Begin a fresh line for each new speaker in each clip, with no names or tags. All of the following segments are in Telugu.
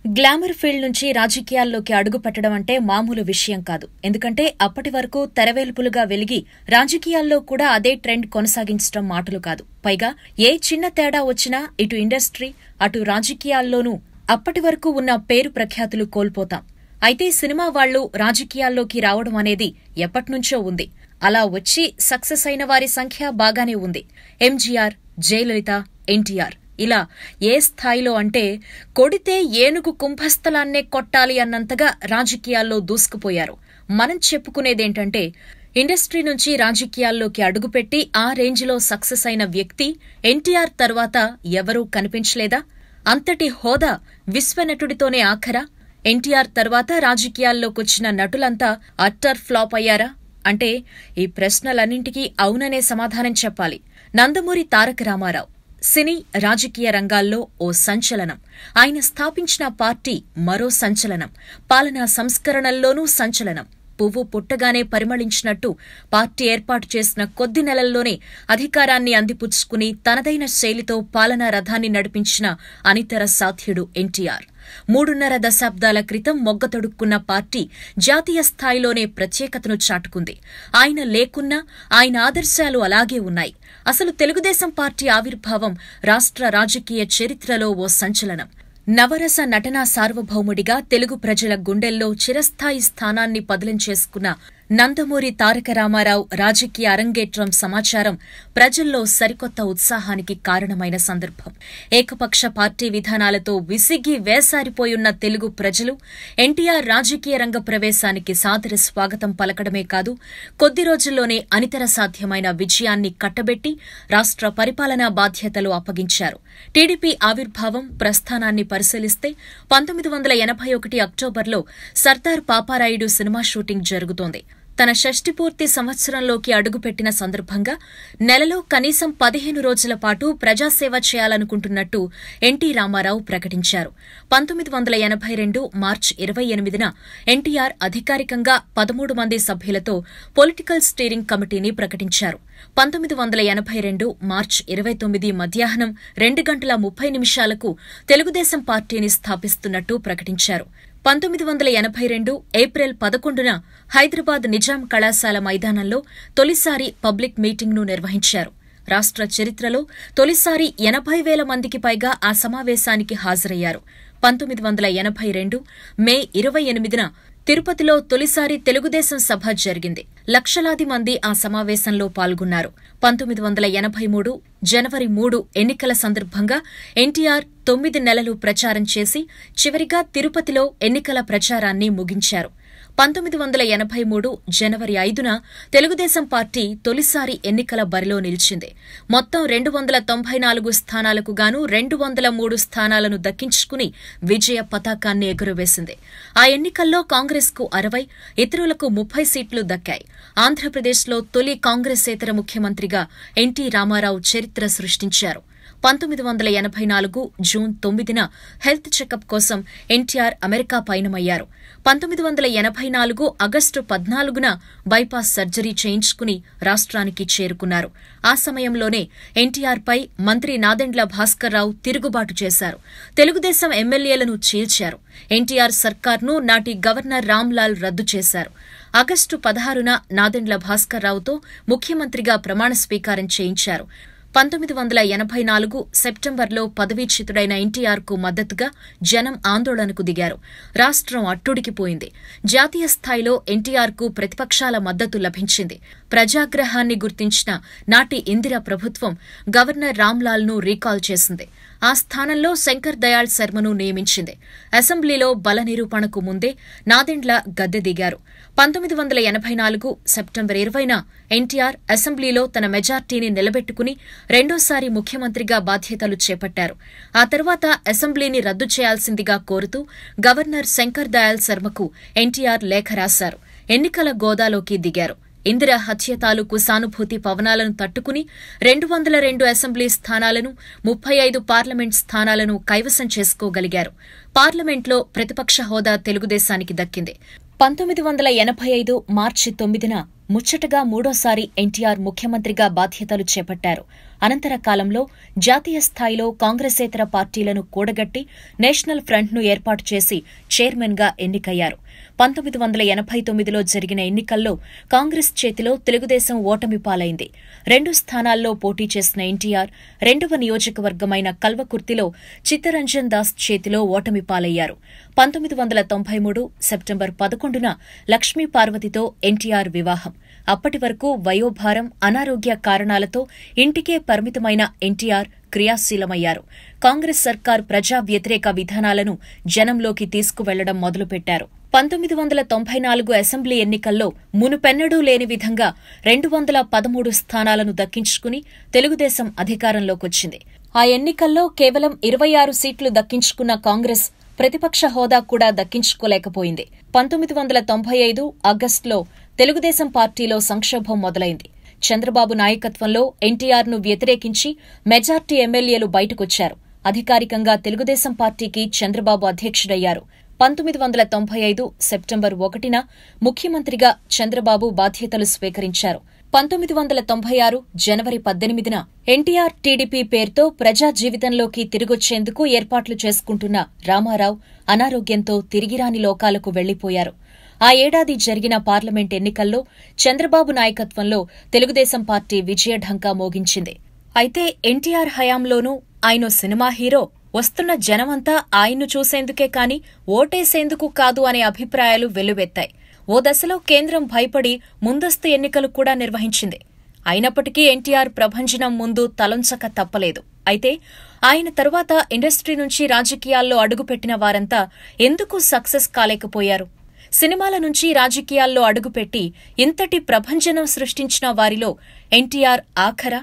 గ్లామర్ ఫీల్డ్ నుంచి రాజకీయాల్లోకి అడుగుపెట్టడం అంటే మామూలు విషయం కాదు. ఎందుకంటే అప్పటి వరకు తెరవేల్పులుగా వెలిగి రాజకీయాల్లో కూడా అదే ట్రెండ్ కొనసాగించడం మాటలు కాదు. పైగా ఏ చిన్న తేడా వచ్చినా ఇటు ఇండస్ట్రీ అటు రాజకీయాల్లోనూ అప్పటి వరకు ఉన్న పేరు ప్రఖ్యాతులు కోల్పోతాం. అయితే సినిమా వాళ్లు రాజకీయాల్లోకి రావడం అనేది ఎప్పట్నుంచో ఉంది. అలా వచ్చి సక్సెస్ అయిన వారి సంఖ్య బాగానే ఉంది. ఎంజీఆర్, జయలలిత, ఎన్టీఆర్ ఇలా ఏ స్థాయిలో అంటే కొడితే ఏనుగు కుంభస్థలాన్నే కొట్టాలి అన్నంతగా రాజకీయాల్లో దూసుకుపోయారు. మనం చెప్పుకునేదేంటంటే ఇండస్ట్రీ నుంచి రాజకీయాల్లోకి అడుగుపెట్టి ఆ రేంజ్లో సక్సెస్ అయిన వ్యక్తి ఎన్టీఆర్ తర్వాత ఎవరూ కనిపించలేదా? అంతటి హోదా విశ్వనటుడితోనే ఆఖరా? ఎన్టీఆర్ తర్వాత రాజకీయాల్లోకొచ్చిన నటులంతా అట్టర్ ఫ్లాప్ అయ్యారా అంటే ఈ ప్రశ్నలన్నింటికీ అవుననే సమాధానం చెప్పాలి. నందమూరి తారక రామారావు సినీ రాజకీయ రంగాల్లో ఓ సంచలనం. ఆయన స్థాపించిన పార్టీ మరో సంచలనం. పాలనా సంస్కరణల్లోనూ సంచలనం. పువ్వు పుట్టగానే పరిమళించినట్టు పార్టీ ఏర్పాటు చేసిన కొద్ది నెలల్లోనే అధికారాన్ని అందిపుచ్చుకుని తనదైన శైలితో పాలనా రథాన్ని నడిపించిన అనితర సాధ్యుడు ఎన్టీఆర్. 3.5 దశాబ్దాల క్రితం మొగ్గతొడుక్కున్న పార్టీ జాతీయ స్థాయిలోనే ప్రత్యేకతను చాటుకుంది. ఆయన లేకున్నా ఆయన ఆదర్శాలు అలాగే ఉన్నాయి. అసలు తెలుగుదేశం పార్టీ ఆవిర్భావం రాష్ట్ర రాజకీయ చరిత్రలో ఓ సంచలనం. నవరస నటనా సార్వభౌముడిగా తెలుగు ప్రజల గుండెల్లో చిరస్థాయి స్థానాన్ని పదిలం చేసుకున్న నందమూరి తారక రామారావు రాజకీయ అరంగేట్రం సమాచారం ప్రజల్లో సరికొత్త ఉత్సాహానికి కారణమైన సందర్భం. ఏకపక్ష పార్టీ విధానాలతో విసిగి వేసారిపోయున్న తెలుగు ప్రజలు ఎన్టీఆర్ రాజకీయ రంగ ప్రవేశానికి సాదర స్వాగతం పలకడమే కాదు, కొద్ది రోజుల్లోనే అనితర సాధ్యమైన విజయాన్ని కట్టబెట్టి రాష్ట్ర పరిపాలనా బాధ్యతలు అప్పగించారు. టీడీపీ ఆవిర్భావం ప్రస్థానాన్ని పరిశీలిస్తే 1981 అక్టోబర్లో సర్దార్ పాపారాయుడు సినిమా షూటింగ్ జరుగుతోంది. తన షష్ఠి పూర్తి సంవత్సరంలోకి అడుగుపెట్టిన సందర్భంగా నెలలో కనీసం 15 రోజుల పాటు ప్రజాసేవ చేయాలనుకుంటున్నట్టు ఎన్టీ రామారావు ప్రకటించారు. 1982 మార్చి 28న ఎన్టీఆర్ అధికారికంగా 13 మంది సభ్యులతో పొలిటికల్ స్టీరింగ్ కమిటీని ప్రకటించారు. 1982 మార్చి 29 మధ్యాహ్నం 2:30 తెలుగుదేశం పార్టీని స్థాపిస్తున్నట్టు ప్రకటించారు. 1982 ఏప్రిల్ 11న హైదరాబాద్ నిజాం కళాశాల మైదానంలో తొలిసారి పబ్లిక్ మీటింగ్ను నిర్వహించారు. రాష్ట్ర చరిత్రలో తొలిసారి 80,000 మందికి పైగా ఆ సమావేశానికి హాజరయ్యారు. 1982 మే 28న తిరుపతిలో తొలిసారి తెలుగుదేశం సభ జరిగింది. లక్షలాది మంది ఆ సమావేశంలో పాల్గొన్నారు. 1983 జనవరి 3 ఎన్నికల సందర్భంగా ఎన్టీఆర్ 9 నెలలు ప్రచారం చేసి చివరిగా తిరుపతిలో ఎన్నికల ప్రచారాన్ని ముగించారు. 1983 జనవరి 5న తెలుగుదేశం పార్టీ తొలిసారి ఎన్నికల బరిలో నిలిచింది. మొత్తం 294 స్థానాలకు గాను 203 స్థానాలను దక్కించుకుని విజయ పతాకాన్ని ఎగురవేసింది. ఆ ఎన్నికల్లో కాంగ్రెస్కు 60, ఇతరులకు 30 సీట్లు దక్కాయి. ఆంధ్రప్రదేశ్లో తొలి కాంగ్రెసేతర ముఖ్యమంత్రిగా ఎన్టీ రామారావు చరిత్ర సృష్టించారు. 1984 జూన్ 9న హెల్త్ చెకప్ కోసం ఎన్టీఆర్ అమెరికా పయనమయ్యారు. 1984 ఆగస్టు 14న బైపాస్ సర్జరీ చేయించుకుని రాష్ట్రానికి చేరుకున్నారు. ఆ సమయంలోనే ఎన్టీఆర్పై మంత్రి నాదెండ్ల భాస్కర్రావు తిరుగుబాటు చేశారు. తెలుగుదేశం ఎమ్మెల్యేలను చీల్చారు. ఎన్టీఆర్ సర్కార్ను నాటి గవర్నర్ రామ్లాల్ రద్దు చేశారు. ఆగస్టు 16న నాదెండ్ల భాస్కర్రావుతో ముఖ్యమంత్రిగా ప్రమాణ స్వీకారం చేయించారు. 1984 సెప్టెంబర్లో పదవీచ్యుతుడైన ఎన్టీఆర్కు మద్దతుగా జనం ఆందోళనకు దిగారు. రాష్ట్రం అట్టుడికిపోయింది. జాతీయ స్థాయిలో ఎన్టీఆర్కు ప్రతిపక్షాల మద్దతు లభించింది. ప్రజాగ్రహాన్ని గుర్తించిన నాటి ఇందిర ప్రభుత్వం గవర్నర్ రామ్లాల్ను రీకాల్ చేసింది. ఆ స్థానంలో శంకర్ దయాళ్ శర్మను నియమించింది. అసెంబ్లీలో బల నిరూపణకు ముందే నాదెండ్ల గద్దె దిగారు. 1984 సెప్టెంబర్ 20న ఎన్టీఆర్ అసెంబ్లీలో తన మెజార్టీని నిలబెట్టుకుని రెండోసారి ముఖ్యమంత్రిగా బాధ్యతలు చేపట్టారు. ఆ తర్వాత అసెంబ్లీని రద్దు చేయాల్సిందిగా కోరుతూ గవర్నర్ శంకర్ దయాళ్ శర్మకు ఎన్టీఆర్ లేఖ రాశారు. ఎన్నికల గోదాలోకి దిగారు. ఇందిర హత్య తాలూకు సానుభూతి పవనాలను తట్టుకుని 202 అసెంబ్లీ స్థానాలను, 35 పార్లమెంట్ స్థానాలను కైవసం చేసుకోగలిగారు. పార్లమెంట్లో ప్రతిపక్ష హోదా తెలుగుదేశానికి దక్కింది. 1985 మార్చి 9న ముచ్చటగా మూడోసారి ఎన్టీఆర్ ముఖ్యమంత్రిగా బాధ్యతలు చేపట్టారు. అనంతర కాలంలో జాతీయ స్థాయిలో కాంగ్రెసేతర పార్టీలను కూడగట్టి నేషనల్ ఫ్రంట్ను ఏర్పాటు చేసి చైర్మన్గా ఎన్నికయ్యారు. 1989లో జరిగిన ఎన్నికల్లో కాంగ్రెస్ చేతిలో తెలుగుదేశం ఓటమి పాలైంది. 2 స్థానాల్లో పోటీ చేసిన ఎన్టీఆర్ 2వ నియోజకవర్గమైన కల్వకుర్తిలో చిత్తరంజన్ దాస్ చేతిలో ఓటమి పాలయ్యారు. 1993 సెప్టెంబర్ 11న లక్ష్మీ పార్వతితో ఎన్టీఆర్ వివాహం. అప్పటి వరకు వయోభారం, అనారోగ్య కారణాలతో ఇంటికే పరిమితమైన ఎన్టీఆర్ క్రియాశీలమయ్యారు. కాంగ్రెస్ సర్కార్ ప్రజా వ్యతిరేక విధానాలను జనంలోకి తీసుకువెళ్లడం మొదలుపెట్టారు. 1994 అసెంబ్లీ ఎన్నికల్లో మునుపెన్నడూ లేని విధంగా 213 స్థానాలను దక్కించుకుని తెలుగుదేశం అధికారంలోకొచ్చింది. ఆ ఎన్నికల్లో కేవలం 26 సీట్లు దక్కించుకున్న కాంగ్రెస్ ప్రతిపక్ష హోదా కూడా దక్కించుకోలేకపోయింది. 1995 ఆగస్టులో తెలుగుదేశం పార్టీలో సంక్షోభం మొదలైంది. చంద్రబాబు నాయకత్వంలో ఎన్టీఆర్ను వ్యతిరేకించి మెజార్టీ ఎమ్మెల్యేలు బయటకొచ్చారు. అధికారికంగా తెలుగుదేశం పార్టీకి చంద్రబాబు అధ్యక్షుడయ్యారు. 1995 సెప్టెంబర్ 1న ముఖ్యమంత్రిగా చంద్రబాబు బాధ్యతలు స్వీకరించారు. 1996 జనవరి 18న ఎన్టీఆర్ టీడీపీ పేరుతో ప్రజా జీవితంలోకి తిరిగొచ్చేందుకు ఏర్పాట్లు చేసుకుంటున్న రామారావు అనారోగ్యంతో తిరిగిరాని లోకాలకు వెళ్లిపోయారు. ఆ ఏడాది జరిగిన పార్లమెంట్ ఎన్నికల్లో చంద్రబాబు నాయకత్వంలో తెలుగుదేశం పార్టీ విజయఢంకా మోగించింది. అయితే ఎన్టీఆర్ హయాంలోనూ ఆయన సినిమా హీరో, వస్తున్న జనమంతా ఆయన్ను చూసేందుకే కాని ఓటేసేందుకు కాదు అనే అభిప్రాయాలు వెల్లువెత్తాయి. ఓ దశలో కేంద్రం భయపడి ముందస్తు ఎన్నికలు కూడా నిర్వహించింది. అయినప్పటికీ ఎన్టీఆర్ ప్రభంజనం ముందు తలొంచక తప్పలేదు. అయితే ఆయన తరువాత ఇండస్ట్రీ నుంచి రాజకీయాల్లో అడుగుపెట్టిన వారంతా ఎందుకు సక్సెస్ కాలేకపోయారు? సినిమాల నుంచి రాజకీయాల్లో అడుగుపెట్టి ఇంతటి ప్రభంజనం సృష్టించిన వారిలో ఎన్టీఆర్ ఆఖరా?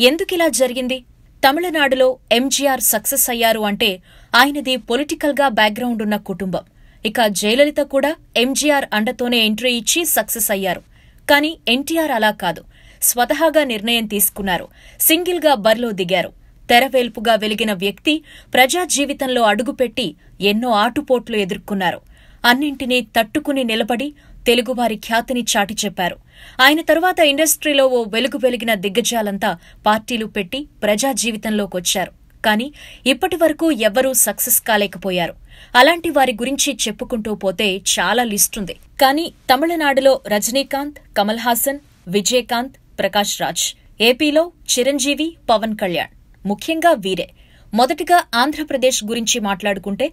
ఎందుకిలా జరిగింది? తమిళనాడులో ఎంజీఆర్ సక్సెస్ అయ్యారు అంటే ఆయనది పొలిటికల్గా బ్యాక్గ్రౌండ్ ఉన్న కుటుంబం. ఇక జయలలిత కూడా ఎంజీఆర్ అండతోనే ఎంట్రీ ఇచ్చి సక్సెస్ అయ్యారు. కానీ ఎన్టీఆర్ అలా కాదు. స్వతహాగా నిర్ణయం తీసుకున్నారు. సింగిల్గా బరిలో దిగారు. తెరవేల్పుగా వెలిగిన వ్యక్తి ప్రజా జీవితంలో అడుగుపెట్టి ఎన్నో ఆటుపోట్లు ఎదుర్కొన్నారు. అన్నింటినీ తట్టుకుని నిలబడి తెలుగువారి ఖ్యాతిని చాటి చెప్పారు. ఆయన తరువాత ఇండస్ట్రీలో ఓ వెలుగు వెలిగిన దిగ్గజాలంతా పార్టీలు పెట్టి ప్రజా జీవితంలోకొచ్చారు. కానీ ఇప్పటి వరకు ఎవ్వరూ సక్సెస్ కాలేకపోయారు. అలాంటి వారి గురించి చెప్పుకుంటూ పోతే చాలా లిస్టుంది. కానీ తమిళనాడులో రజనీకాంత్, కమల్ హాసన్, విజయకాంత్, ప్రకాష్ రాజ్, ఏపీలో చిరంజీవి, పవన్ కళ్యాణ్, ముఖ్యంగా వీరే. మొదటిగా ఆంధ్రప్రదేశ్ గురించి మాట్లాడుకుంటే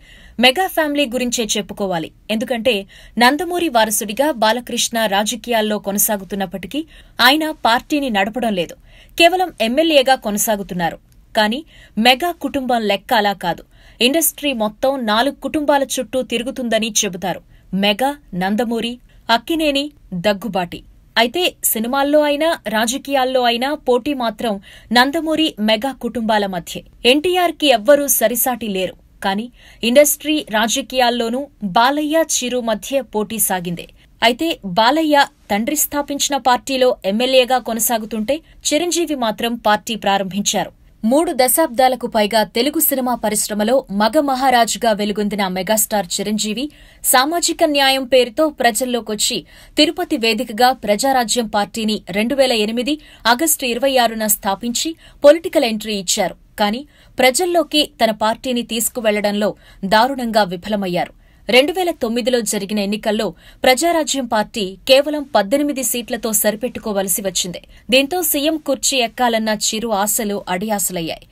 మెగా ఫ్యామిలీ గురించే చెప్పుకోవాలి. ఎందుకంటే నందమూరి వారసుడిగా బాలకృష్ణ రాజకీయాల్లో కొనసాగుతున్నప్పటికీ ఆయన పార్టీని నడపడం లేదు. కేవలం ఎమ్మెల్యేగా కొనసాగుతున్నారు. కానీ మెగా కుటుంబం లెక్క అలా కాదు. ఇండస్ట్రీ మొత్తం 4 కుటుంబాల చుట్టూ తిరుగుతుందని చెబుతారు. మెగా, నందమూరి, అక్కినేని, దగ్గుబాటి. అయితే సినిమాల్లో అయినా రాజకీయాల్లో అయినా పోటీ మాత్రం నందమూరి, మెగా కుటుంబాల మధ్యే. ఎన్టీఆర్కి ఎవ్వరూ సరిసాటి లేరు. కానీ ఇండస్ట్రీ, రాజకీయాల్లోనూ బాలయ్య, చిరు మధ్య పోటీ సాగింది. అయితే బాలయ్య తండ్రి స్థాపించిన పార్టీలో ఎమ్మెల్యేగా కొనసాగుతుంటే చిరంజీవి మాత్రం పార్టీ ప్రారంభించారు. 3 దశాబ్దాలకు పైగా తెలుగు సినిమా పరిశ్రమలో మగ మహారాజుగా వెలుగొందిన మెగాస్టార్ చిరంజీవి సామాజిక న్యాయం పేరుతో ప్రజల్లోకొచ్చి తిరుపతి వేదికగా ప్రజారాజ్యం పార్టీని 2008 ఆగస్టు 26న స్థాపించి పొలిటికల్ ఎంట్రీ ఇచ్చారు. కానీ ప్రజల్లోకి తన పార్టీని తీసుకువెళ్లడంలో దారుణంగా విఫలమయ్యారు. 2009లో జరిగిన ఎన్నికల్లో ప్రజారాజ్యం పార్టీ కేవలం 18 సీట్లతో సరిపెట్టుకోవలసి వచ్చింది. దీంతో సీఎం కుర్చీ ఎక్కాలన్న చిరు ఆశలు అడియాసలయ్యాయి.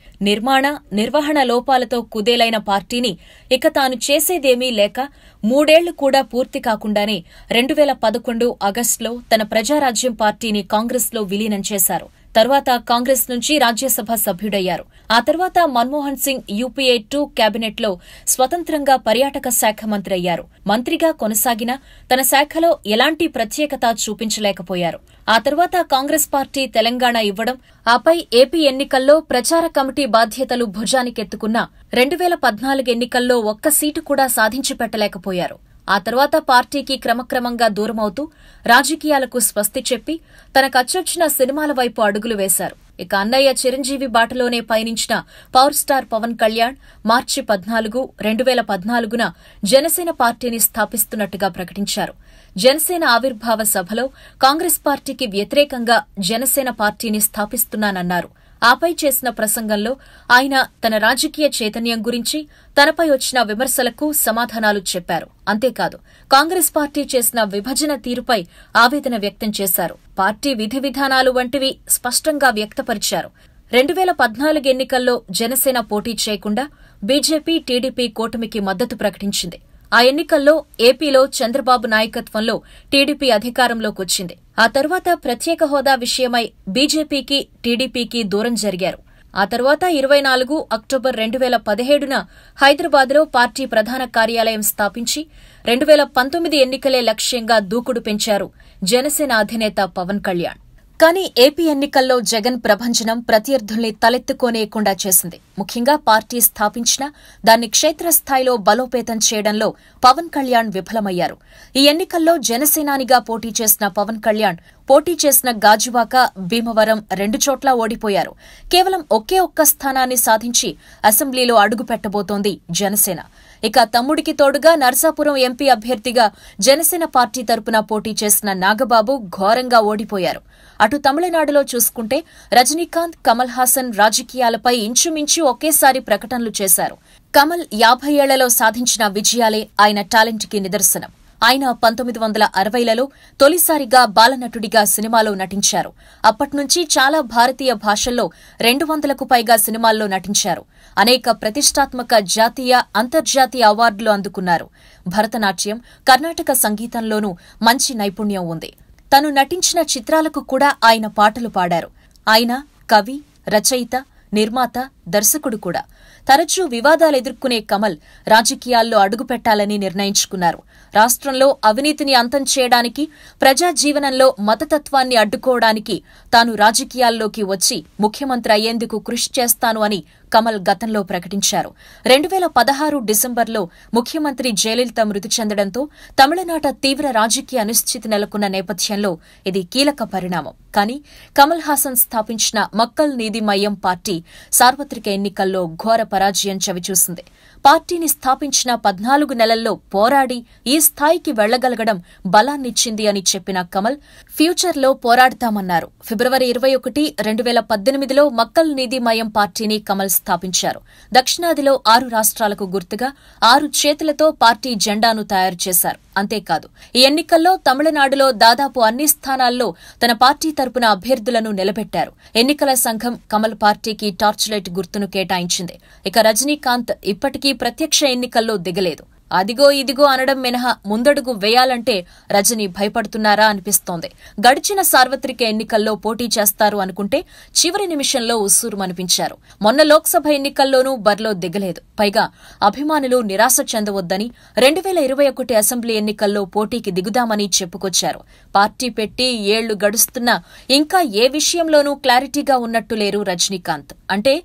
నిర్వహణ లోపాలతో కుదేలైన పార్టీని ఇక తాను చేసేదేమీ లేక 3 ఏళ్లు కూడా పూర్తి కాకుండానే 2011 ఆగస్టులో తన ప్రజారాజ్యం పార్టీని కాంగ్రెస్లో విలీనం చేశారు. తర్వాత కాంగ్రెస్ నుంచి రాజ్యసభ సభ్యుడయ్యారు. ఆ తర్వాత మన్మోహన్ సింగ్ యూపీఏ 2 కేబినెట్లో స్వతంత్రంగా పర్యాటక శాఖ మంత్రి అయ్యారు. మంత్రిగా కొనసాగినా తన శాఖలో ఎలాంటి ప్రత్యేకత చూపించలేకపోయారు. ఆ తర్వాత కాంగ్రెస్ పార్టీ తెలంగాణ ఇవ్వడం, ఆపై ఏపీ ఎన్నికల్లో ప్రచార కమిటీ బాధ్యతలు భుజానికెత్తుకున్న 2014 ఎన్నికల్లో ఒక్క సీటు కూడా సాధించి పెట్టలేకపోయారు. ఆ తర్వాత పార్టీకి క్రమక్రమంగా దూరమవుతూ రాజకీయాలకు స్వస్తి చెప్పి తనకచ్చొచ్చిన సినిమాల వైపు అడుగులు వేశారు. ఇక అన్నయ్య చిరంజీవి బాటలోనే పయనించిన పవర్ స్టార్ పవన్ కళ్యాణ్ మార్చి 14, 2014న జనసేన పార్టీని స్థాపిస్తున్నట్టుగా ప్రకటించారు. జనసేన ఆవిర్భావ సభలో కాంగ్రెస్ పార్టీకి వ్యతిరేకంగా జనసేన పార్టీని స్థాపిస్తున్నానన్నారు. ఆపై చేసిన ప్రసంగంలో ఆయన తన రాజకీయ చైతన్యం గురించి, తనపై వచ్చిన విమర్శలకు సమాధానాలు చెప్పారు. అంతేకాదు, కాంగ్రెస్ పార్టీ చేసిన విభజన తీరుపై ఆవేదన వ్యక్తం చేశారు. పార్టీ విధి విధానాలు వంటివి స్పష్టంగా వ్యక్తపరిచారు. 2014 ఎన్నికల్లో జనసేన పోటీ చేయకుండా బీజేపీ, టీడీపీ కూటమికి మద్దతు ప్రకటించింది. ఆ ఎన్నికల్లో ఏపీలో చంద్రబాబు నాయకత్వంలో టీడీపీ అధికారంలోకొచ్చింది. ఆ తర్వాత ప్రత్యేక హోదా విషయమై బీజేపీకి, టీడీపీకి దూరం జరిగారు. ఆ తర్వాత 24 అక్టోబర్ 2017న హైదరాబాద్లో పార్టీ ప్రధాన కార్యాలయం స్థాపించి 2019 ఎన్నికలే లక్ష్యంగా దూకుడు పెంచారు జనసేన అధినేత పవన్ కళ్యాణ్. కానీ ఏపీ ఎన్నికల్లో జగన్ ప్రభంజనం ప్రత్యర్థుల్ని తలెత్తుకోనేయకుండా చేసింది. ముఖ్యంగా పార్టీ స్థాపించినా దాన్ని క్షేత్రస్థాయిలో బలోపేతం చేయడంలో పవన్ కళ్యాణ్ విఫలమయ్యారు. ఈ ఎన్నికల్లో జనసేనానిగా పోటీ చేసిన పవన్ కళ్యాణ్ పోటీ చేసిన గాజువాక, భీమవరం 2 చోట్ల ఓడిపోయారు. కేవలం ఒకే ఒక్క స్థానాన్ని సాధించి అసెంబ్లీలో అడుగుపెట్టబోతోంది జనసేన. ఇక తమ్ముడికి తోడుగా నర్సాపురం ఎంపీ అభ్యర్థిగా జనసేన పార్టీ తరపున పోటీ చేసిన నాగబాబు ఘోరంగా ఓడిపోయారు. అటు తమిళనాడులో చూసుకుంటే రజనీకాంత్, కమల్ హాసన్ రాజకీయాలపై ఇంచుమించు ఒకేసారి ప్రకటనలు చేశారు. కమల్ 50 ఏళ్లలో సాధించిన విజయాలే ఆయన టాలెంట్కి నిదర్శనం. ఆయన 1960లలో తొలిసారిగా బాలనటుడిగా సినిమాలో నటించారు. అప్పట్నుంచి చాలా భారతీయ భాషల్లో 200కు పైగా సినిమాల్లో నటించారు. అనేక ప్రతిష్టాత్మక జాతీయ, అంతర్జాతీయ అవార్డులు అందుకున్నారు. భరతనాట్యం, కర్ణాటక సంగీతంలోనూ మంచి నైపుణ్యం ఉంది. తను నటించిన చిత్రాలకు కూడా ఆయన పాటలు పాడారు. ఆయన కవి, రచయిత, నిర్మాత, దర్శకుడు కూడా. తరచూ వివాదాలెదుర్కొనే కమల్ రాజకీయాల్లో అడుగుపెట్టాలని నిర్ణయించుకున్నారు. రాష్ట్రంలో అవినీతిని అంతం చేయడానికి, ప్రజా జీవనంలో మతతత్వాన్ని అడ్డుకోవడానికి తాను రాజకీయాల్లోకి వచ్చి ముఖ్యమంత్రి అయ్యేందుకు కృషి చేస్తాను అని కమల్ గతంలో ప్రకటించారు. 2016 డిసెంబర్లో ముఖ్యమంత్రి జయలలిత మృతి చెందడంతో తమిళనాట తీవ్ర రాజకీయ అనిశ్చితి నెలకొన్న నేపథ్యంలో ఇది కీలక పరిణామం. కానీ కమల్ హాసన్ స్థాపించిన మక్కల్ నీతి మయ్యం పార్టీ సార్వత్రిక ఎన్నికల్లో ఘోర పరాజయం చవిచూసింది. పార్టీని స్థాపించిన 14 నెలల్లో పోరాడి ఈ స్థాయికి వెళ్లగలగడం బలాన్నిచ్చింది అని చెప్పిన కమల్ ఫ్యూచర్లో పోరాడతామన్నారు. ఫిబ్రవరి 21, 2018లో మక్కల్ నీతి మయ్యం పార్టీని కమల్ స్థాపించారు. దక్షిణాదిలో 6 రాష్ట్రాలకు గుర్తుగా 6 చేతులతో పార్టీ జెండాను తయారు చేశారు. అంతేకాదు, ఈ ఎన్నికల్లో తమిళనాడులో దాదాపు అన్ని స్థానాల్లో తన పార్టీ తరపున అభ్యర్థులను నిలబెట్టారు. ఎన్నికల సంఘం కమల్ పార్టీకి టార్చ్ లైట్ గుర్తును కేటాయించింది. ఇక రజనీకాంత్ ఇప్పటికీ ప్రత్యక్ష ఎన్నికల్లో దిగలేదు. అదిగో ఇదిగో అనడం మినహా ముందడుగు వేయాలంటే రజనీ భయపడుతున్నారా అనిపిస్తోంది. గడిచిన సార్వత్రిక ఎన్నికల్లో పోటీ చేస్తారు అనుకుంటే చివరి నిమిషంలో ఉస్సూరుమనిపించారు. మొన్న లోక్సభ ఎన్నికల్లోనూ బరిలో దిగలేదు. పైగా అభిమానులు నిరాశ చెందవద్దని 2021 అసెంబ్లీ ఎన్నికల్లో పోటీకి దిగుదామని చెప్పుకొచ్చారు. పార్టీ పెట్టి 7 ఏళ్లు గడుస్తున్నా ఇంకా ఏ విషయంలోనూ క్లారిటీగా ఉన్నట్టు లేరు రజనీకాంత్. అంటే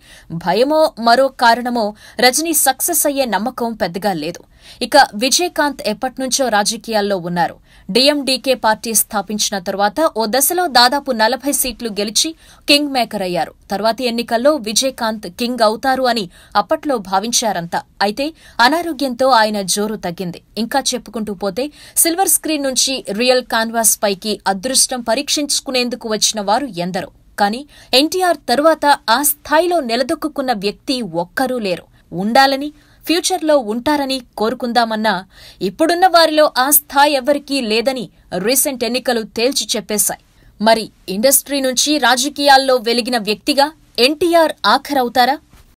భయమో మరో కారణమో రజనీ సక్సెస్ అయ్యే నమ్మకం పెద్దగా లేదు. ఇక విజయకాంత్ ఎప్పట్నుంచో రాజకీయాల్లో ఉన్నారు. డీఎండీకే పార్టీ స్థాపించిన తరువాత ఓ దశలో దాదాపు 40 సీట్లు గెలిచి కింగ్ మేకర్ అయ్యారు. తర్వాతి ఎన్నికల్లో విజయకాంత్ కింగ్ అవుతారు అని అప్పట్లో భావించారంతా. అయితే అనారోగ్యంతో ఆయన జోరు తగ్గింది. ఇంకా చెప్పుకుంటూ పోతే సిల్వర్ స్క్రీన్ నుంచి రియల్ కాన్వాస్ పైకి అదృష్టం పరీక్షించుకునేందుకు వచ్చిన వారు ఎందరో. కానీ ఎన్టీఆర్ తరువాత ఆ స్థాయిలో నిలదొక్కున్న వ్యక్తి ఒక్కరూ లేరు. ఉండాలని, ఫ్యూచర్లో ఉంటారని కోరుకుందామన్నా ఇప్పుడున్న వారిలో ఆ స్థాయి ఎవ్వరికీ లేదని రీసెంట్ ఎన్నికలు తేల్చి చెప్పేశాయి. మరి ఇండస్ట్రీ నుంచి రాజకీయాల్లో వెలిగిన వ్యక్తిగా ఎన్టీఆర్ ఆఖరవుతారా?